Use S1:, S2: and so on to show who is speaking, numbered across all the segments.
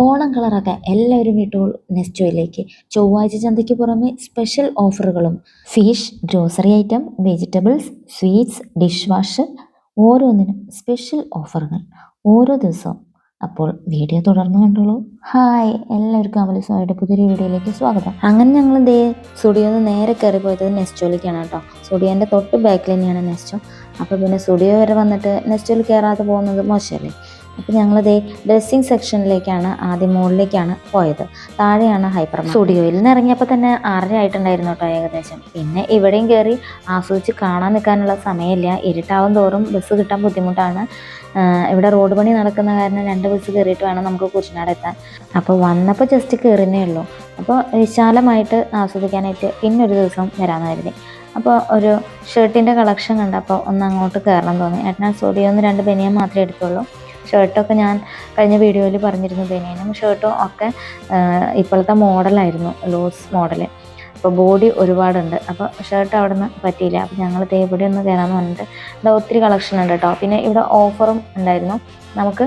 S1: ഓണം കളറാക്കാൻ എല്ലാവരും വിട്ടോളൂ നെസ്റ്റോയിലേക്ക്. ചൊവ്വാഴ്ച ചന്തയ്ക്ക് പുറമെ സ്പെഷ്യൽ ഓഫറുകളും fish, grocery item, vegetables, sweets, dish wash ഓരോന്നിനും സ്പെഷ്യൽ ഓഫറുകൾ ഓരോ ദിവസവും. അപ്പോൾ വീഡിയോ തുടർന്ന് കണ്ടോളൂ. ഹായ്, എല്ലാവർക്കും അമലിസുമായിട്ട് പുതിയൊരു വീഡിയോയിലേക്ക് സ്വാഗതം. അങ്ങനെ ഞങ്ങൾ സ്റ്റുഡിയോന്ന് നേരെ കയറി പോയത് നെസ്റ്റോയിലേക്കാണ് കേട്ടോ. സ്റ്റുഡിയോൻ്റെ തൊട്ട് ബാക്കിൽ തന്നെയാണ് നെസ്റ്റോ. അപ്പോൾ പിന്നെ സ്റ്റുഡിയോ വരെ വന്നിട്ട് നെസ്റ്റോയിൽ കയറാതെ പോകുന്നത് മോശമല്ലേ. അപ്പോൾ ഞങ്ങളിതേ ഡ്രസ്സിങ് സെക്ഷനിലേക്കാണ് ആദ്യം, മുകളിലേക്കാണ് പോയത്. താഴെയാണ് ഹൈപ്പർ. സ്റ്റുഡിയോയിൽ നിന്ന് ഇറങ്ങിയപ്പോൾ തന്നെ 6:30 ആയിട്ടുണ്ടായിരുന്നു കേട്ടോ ഏകദേശം. പിന്നെ ഇവിടെയും കയറി ആസ്വദിച്ച് കാണാൻ നിൽക്കാനുള്ള സമയമില്ല. ഇരുട്ടാവും തോറും ബസ് കിട്ടാൻ ബുദ്ധിമുട്ടാണ്. ഇവിടെ റോഡ് പണി നടക്കുന്ന കാരണം 2 ബസ് കയറിയിട്ട് വേണം നമുക്ക് കുട്ടനാട് എത്താൻ. അപ്പോൾ വന്നപ്പോൾ ജസ്റ്റ് കയറുന്നേ ഉള്ളൂ. അപ്പോൾ വിശാലമായിട്ട് ആസ്വദിക്കാനായിട്ട് പിന്നൊരു ദിവസം വരാമെന്ന് കരുതി. അപ്പോൾ ഒരു ഷർട്ടിൻ്റെ കളക്ഷൻ കണ്ടപ്പോൾ ഒന്ന് അങ്ങോട്ട് കയറണം തോന്നി. ഏട്ടനാ സ്റ്റുഡിയോന്ന് 2 ബനിയൻ മാത്രമേ എടുത്തുള്ളൂ. ഷർട്ടൊക്കെ ഞാൻ കഴിഞ്ഞ വീഡിയോയിൽ പറഞ്ഞിരുന്നു, ബനിയനും ഷർട്ടും ഒക്കെ ഇപ്പോഴത്തെ മോഡലായിരുന്നു, ലൂസ് മോഡൽ. അപ്പോൾ ബോഡി ഒരുപാടുണ്ട്. അപ്പോൾ ഷർട്ട് അവിടെ നിന്ന് പറ്റിയില്ല. അപ്പോൾ ഞങ്ങൾ ഇവിടെ ഒന്ന് കയറാമെന്ന് പറഞ്ഞിട്ട് ഇവിടെ ഒത്തിരി കളക്ഷൻ ഉണ്ട് കേട്ടോ. പിന്നെ ഇവിടെ ഓഫറും ഉണ്ടായിരുന്നു. നമുക്ക്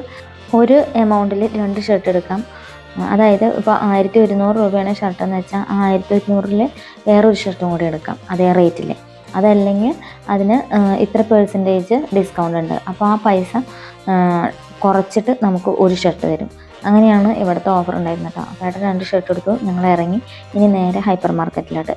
S1: ഒരു എമൗണ്ടിൽ 2 ഷർട്ട് എടുക്കാം. അതായത് ഇപ്പോൾ 1100 രൂപയാണ് ഷർട്ടെന്ന് വെച്ചാൽ 1100-ൽ വേറൊരു ഷർട്ടും കൂടി എടുക്കാം അതേ റേറ്റിൽ. അതല്ലെങ്കിൽ അതിന് ഇത്ര % ഡിസ്കൗണ്ട് ഉണ്ട്. അപ്പോൾ ആ പൈസ കുറച്ചിട്ട് നമുക്ക് ഒരു ഷർട്ട് തരും. അങ്ങനെയാണ് ഇവിടുത്തെ ഓഫർ ഉണ്ടായിരുന്നത് കേട്ടോ. അപ്പോൾ 2 ഷർട്ട് എടുത്തു. ഞങ്ങൾ ഇറങ്ങി ഇനി നേരെ ഹൈപ്പർ മാർക്കറ്റിലോട്ട്.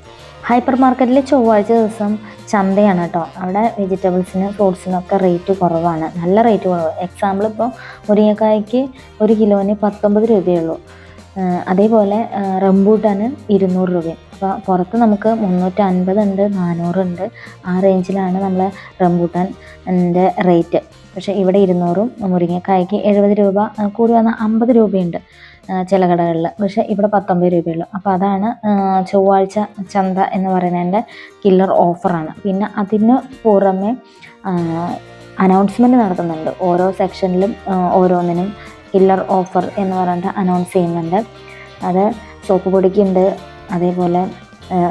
S1: ഹൈപ്പർ മാർക്കറ്റിൽ ചൊവ്വാഴ്ച ദിവസം ചന്തയാണ് കേട്ടോ. അവിടെ വെജിറ്റബിൾസിന്, ഫ്രൂട്ട്സിനൊക്കെ റേറ്റ് കുറവാണ്, നല്ല റേറ്റ് കുറവ്. എക്സാമ്പിൾ ഇപ്പോൾ മുരിങ്ങക്കായ്ക്ക് 1 കിലോന് 19 രൂപയുള്ളൂ. അതേപോലെ റംബൂട്ടാന് 200 രൂപയും. അപ്പോൾ പുറത്ത് നമുക്ക് 350 ഉണ്ട്, 400 ഉണ്ട്. ആ റേഞ്ചിലാണ് നമ്മളെ റംബൂട്ടാൻ്റെ റേറ്റ്. പക്ഷേ ഇവിടെ 200-ഉം മുരിങ്ങക്കായ്ക്ക് 70 രൂപ, കൂടി വന്നാൽ 50 രൂപയുണ്ട് ചില കടകളിൽ. പക്ഷേ ഇവിടെ 19 രൂപയുള്ളൂ. അപ്പോൾ അതാണ് ചൊവ്വാഴ്ച ചന്ത എന്ന് പറയുന്നതിൻ്റെ കില്ലർ ഓഫറാണ്. പിന്നെ അതിന് പുറമെ അനൗൺസ്മെൻറ്റ് നടത്തുന്നുണ്ട്. ഓരോ സെക്ഷനിലും ഓരോന്നിനും കില്ലർ ഓഫർ എന്ന് പറഞ്ഞിട്ട് അനൗൺസ് ചെയ്യുന്നുണ്ട്. അത് സോപ്പ് പൊടിക്കുണ്ട്, അതേപോലെ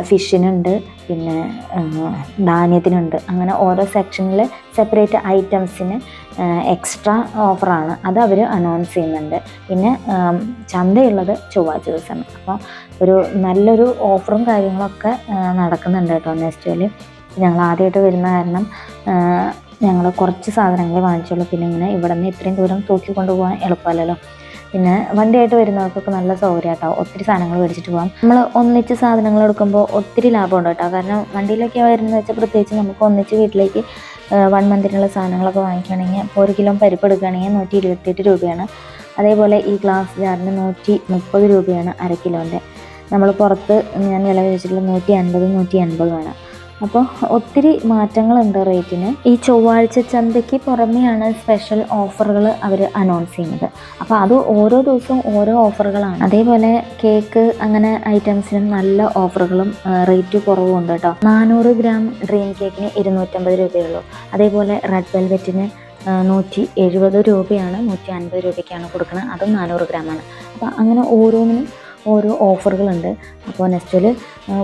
S1: ഫിഷിനുണ്ട്, പിന്നെ ധാന്യത്തിനുണ്ട്. അങ്ങനെ ഓരോ സെക്ഷനിൽ സെപ്പറേറ്റ് ഐറ്റംസിന് എക്സ്ട്രാ ഓഫറാണ്, അത് അവർ അനൗൺസ് ചെയ്യുന്നുണ്ട്. പിന്നെ ചന്തയുള്ളത് ചൊവ്വാഴ്ച ദിവസമാണ്. അപ്പോൾ ഒരു നല്ലൊരു ഓഫറും കാര്യങ്ങളൊക്കെ നടക്കുന്നുണ്ട് കേട്ടോ നെസ്റ്റോയിൽ. ഞങ്ങൾ ആദ്യമായിട്ട് വരുന്ന കാരണം ഞങ്ങൾ കുറച്ച് സാധനങ്ങളെ വാങ്ങിച്ചുള്ളൂ. പിന്നെ ഇങ്ങനെ ഇവിടെ നിന്ന് ഇത്രയും ദൂരം തൂക്കി കൊണ്ടുപോകാൻ എളുപ്പമല്ലല്ലോ. പിന്നെ വണ്ടിയായിട്ട് വരുന്നവർക്കൊക്കെ നല്ല സൗകര്യം കേട്ടോ. ഒത്തിരി സാധനങ്ങൾ മേടിച്ചിട്ട് പോകാം. നമ്മൾ ഒന്നിച്ച് സാധനങ്ങൾ എടുക്കുമ്പോൾ ഒത്തിരി ലാഭമുണ്ട് കേട്ടോ. കാരണം വണ്ടിയിലൊക്കെ വരുന്നത് വെച്ചാൽ പ്രത്യേകിച്ച് നമുക്ക് ഒന്നിച്ച് വീട്ടിലേക്ക് 1 മന്തിനുള്ള സാധനങ്ങളൊക്കെ വാങ്ങിക്കുകയാണെങ്കിൽ ഇപ്പോൾ 1 കിലോ പരിപ്പ് എടുക്കുകയാണെങ്കിൽ 128 രൂപയാണ്. അതേപോലെ ഈ ഗ്ലാസ് ജാറിന് 130 രൂപയാണ് 1/2 കിലോൻ്റെ. നമ്മൾ പുറത്ത് ഞാൻ വില വെച്ചിട്ടുള്ള 150, 180 വേണം. അപ്പോൾ ഒത്തിരി മാറ്റങ്ങളുണ്ട് റേറ്റിന്. ഈ ചൊവ്വാഴ്ച ചന്തയ്ക്ക് പുറമെയാണ് സ്പെഷ്യൽ ഓഫറുകൾ അവർ അനൗൺസ് ചെയ്യുന്നത്. അപ്പോൾ അത് ഓരോ ദിവസവും ഓരോ ഓഫറുകളാണ്. അതേപോലെ കേക്ക് അങ്ങനെ ഐറ്റംസിനും നല്ല ഓഫറുകളും റേറ്റ് കുറവും ഉണ്ട് കേട്ടോ. 400 ഗ്രാം ഡ്രീം കേക്കിന് 250 രൂപയുള്ളൂ. അതേപോലെ റെഡ് വെൽവെറ്റിന് 170 രൂപയാണ്, 150 രൂപയ്ക്കാണ് കൊടുക്കുന്നത്. അതും 400 ഗ്രാമാണ്. അപ്പോൾ അങ്ങനെ ഓരോന്നിനും ഓരോ ഓഫറുകളുണ്ട്. അപ്പോൾ നെസ്റ്റോയിൽ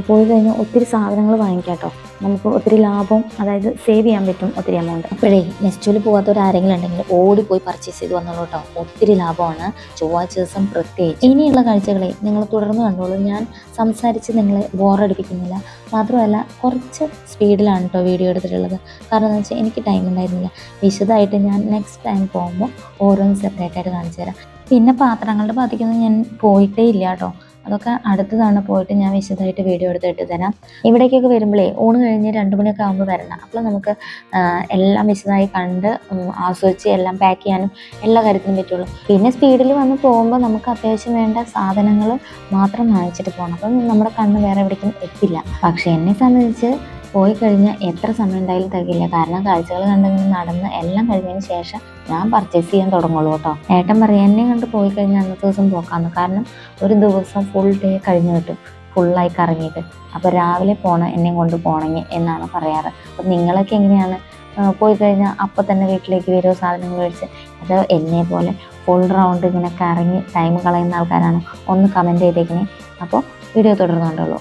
S1: പോയി കഴിഞ്ഞാൽ ഒത്തിരി സാധനങ്ങൾ വാങ്ങിക്കാം കേട്ടോ. നമുക്ക് ഒത്തിരി ലാഭം, അതായത് സേവ് ചെയ്യാൻ പറ്റും ഒത്തിരി എമൗണ്ട്. അപ്പോഴേ നെസ്റ്റോയിൽ പോകാത്തവർ ആരെങ്കിലും ഉണ്ടെങ്കിൽ ഓടിപ്പോയി പർച്ചേസ് ചെയ്ത് വന്നോളൂ കേട്ടോ. ഒത്തിരി ലാഭമാണ് ചൊവ്വാഴ്ച ദിവസം പ്രത്യേകിച്ച്. ഇനിയുള്ള കാഴ്ചകളെ നിങ്ങൾ തുടർന്ന് കണ്ടോളൂ. ഞാൻ സംസാരിച്ച് നിങ്ങളെ ബോറടിപ്പിക്കുന്നില്ല. മാത്രമല്ല കുറച്ച് സ്പീഡിലാണ് കേട്ടോ വീഡിയോ എടുത്തിട്ടുള്ളത്. കാരണം എന്ന് വെച്ചാൽ എനിക്ക് ടൈം ഉണ്ടായിരുന്നില്ല. വിശദമായിട്ട് ഞാൻ നെക്സ്റ്റ് ടൈം പോകുമ്പോൾ ഓരോന്ന് സെപ്പറേറ്റായിട്ട് കാണിച്ചു തരാം. പിന്നെ പാത്രങ്ങളുടെ ബാധിക്കുന്നത് ഞാൻ പോയിട്ടേ ഇല്ല കേട്ടോ. അതൊക്കെ അടുത്ത തവണ പോയിട്ട് ഞാൻ വിശദമായിട്ട് വീഡിയോ എടുത്തിട്ട് തരാം. ഇവിടേക്കൊക്കെ വരുമ്പോഴേ ഊണ് കഴിഞ്ഞ് 2 മണിയൊക്കെ ആകുമ്പോൾ വരണം. അപ്പോൾ നമുക്ക് എല്ലാം വിശദമായി കണ്ട് ആസ്വദിച്ച് എല്ലാം പാക്ക് ചെയ്യാനും എല്ലാ കാര്യത്തിനും പറ്റുള്ളൂ. പിന്നെ സ്പീഡിൽ വന്ന് പോകുമ്പോൾ നമുക്ക് അത്യാവശ്യം വേണ്ട സാധനങ്ങൾ മാത്രം വാങ്ങിച്ചിട്ട് പോകണം. അപ്പം നമ്മുടെ കണ്ണ് വേറെ എവിടേക്കും എത്തില്ല. പക്ഷേ എന്നെ സംബന്ധിച്ച് പോയി കഴിഞ്ഞാൽ എത്ര സമയം എന്തായാലും തികയില്ല. കാരണം കാഴ്ചകൾ കണ്ടിങ്ങനെ നടന്ന് എല്ലാം കഴിഞ്ഞതിന് ശേഷം ഞാൻ പർച്ചേസ് ചെയ്യാൻ തുടങ്ങുള്ളൂ കേട്ടോ. ഏട്ടൻ പറയും എന്നെ കണ്ട് പോയി കഴിഞ്ഞാൽ അന്നത്തെ ദിവസം പോക്കാമെന്ന്. കാരണം ഒരു ദിവസം ഫുൾ ഡേ കഴിഞ്ഞ് കിട്ടും ഫുള്ളായി കറങ്ങിയിട്ട്. അപ്പോൾ രാവിലെ എന്നെ കൊണ്ട് പോകണമെങ്കിൽ എന്നാണ് പറയാറ്. അപ്പം നിങ്ങളൊക്കെ എങ്ങനെയാണ്? പോയി കഴിഞ്ഞാൽ അപ്പം തന്നെ വീട്ടിലേക്ക് വരുമോ സാധനങ്ങൾ മേടിച്ച്? അത് എന്നെ പോലെ ഫുൾ റൗണ്ട് ഇങ്ങനെ കറങ്ങി ടൈം കളയുന്ന ആൾക്കാരാണ്? ഒന്ന് കമൻറ്റ് ചെയ്തേക്കണേ. അപ്പോൾ വീഡിയോ തുടർന്നുകൊണ്ടുള്ളൂ.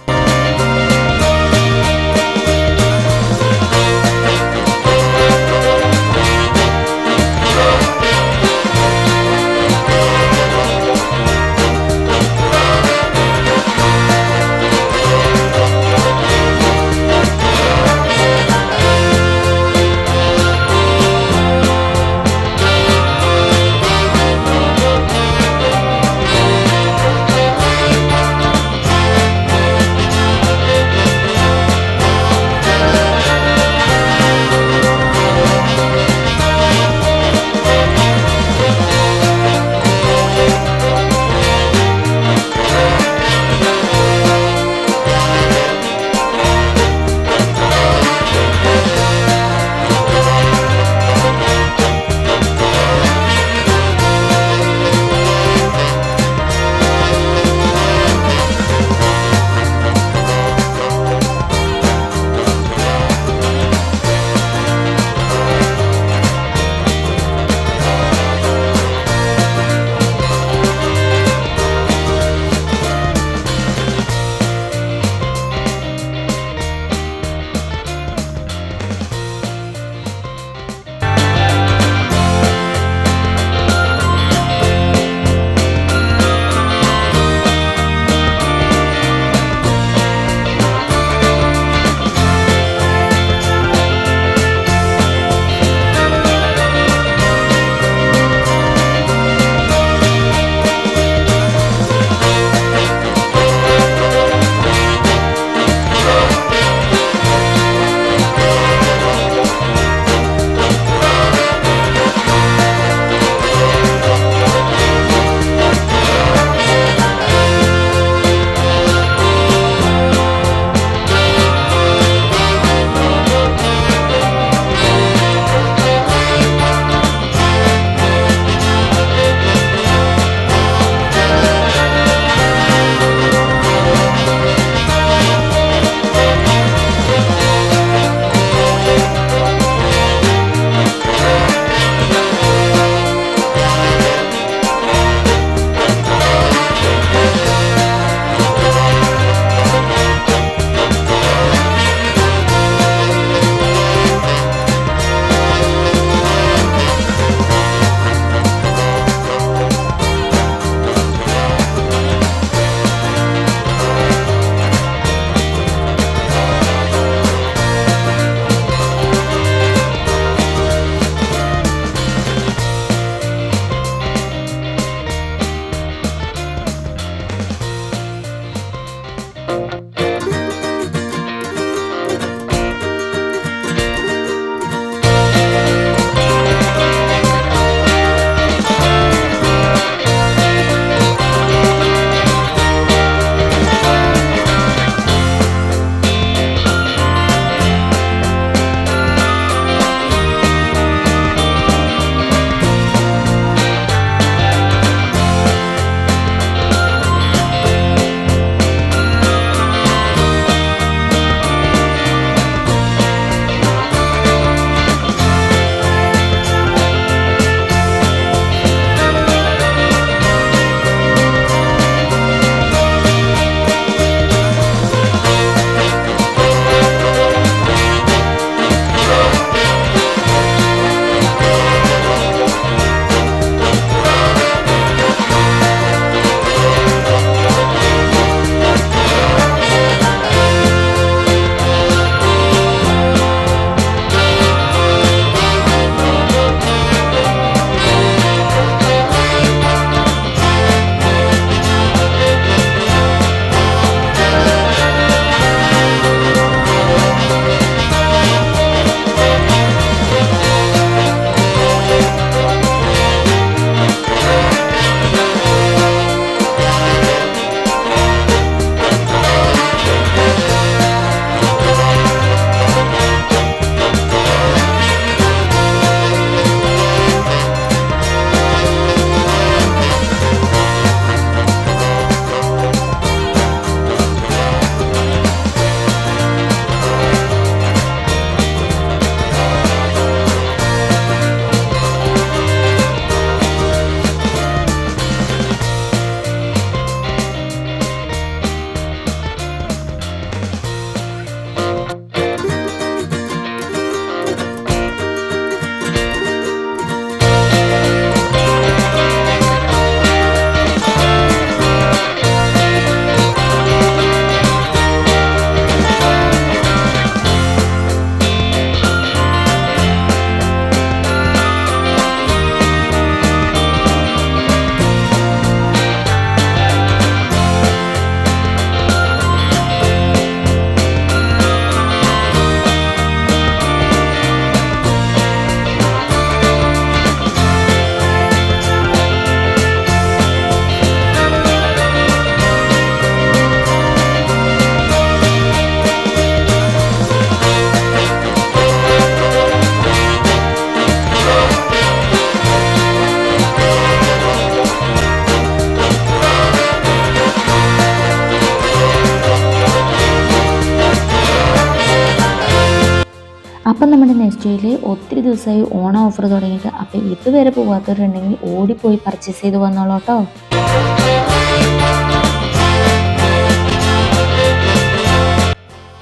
S1: അപ്പം നമ്മുടെ നെസ്റ്റോയിൽ ഒത്തിരി ദിവസമായി ഓണം ഓഫർ തുടങ്ങിയിട്ട്. അപ്പോൾ ഇതുവരെ പോകാത്തവരുണ്ടെങ്കിൽ ഓടിപ്പോയി പർച്ചേസ് ചെയ്ത് വന്നോളൂ കേട്ടോ.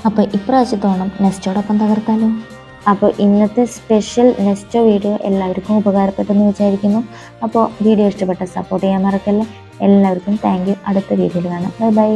S1: അപ്പോൾ ഇപ്രാവശ്യത്തെ ഓണം നെസ്റ്റോടൊപ്പം തകർത്താലോ. അപ്പോൾ ഇന്നത്തെ സ്പെഷ്യൽ നെസ്റ്റോ വീഡിയോ എല്ലാവർക്കും ഉപകാരപ്പെട്ടെന്ന് വിചാരിക്കുന്നു. അപ്പോൾ വീഡിയോ ഇഷ്ടപ്പെട്ട സപ്പോർട്ട് ചെയ്യാൻ മറക്കല്ലേ. എല്ലാവർക്കും താങ്ക് യു. അടുത്ത വീഡിയോയിൽ കാണാം. Bye bye.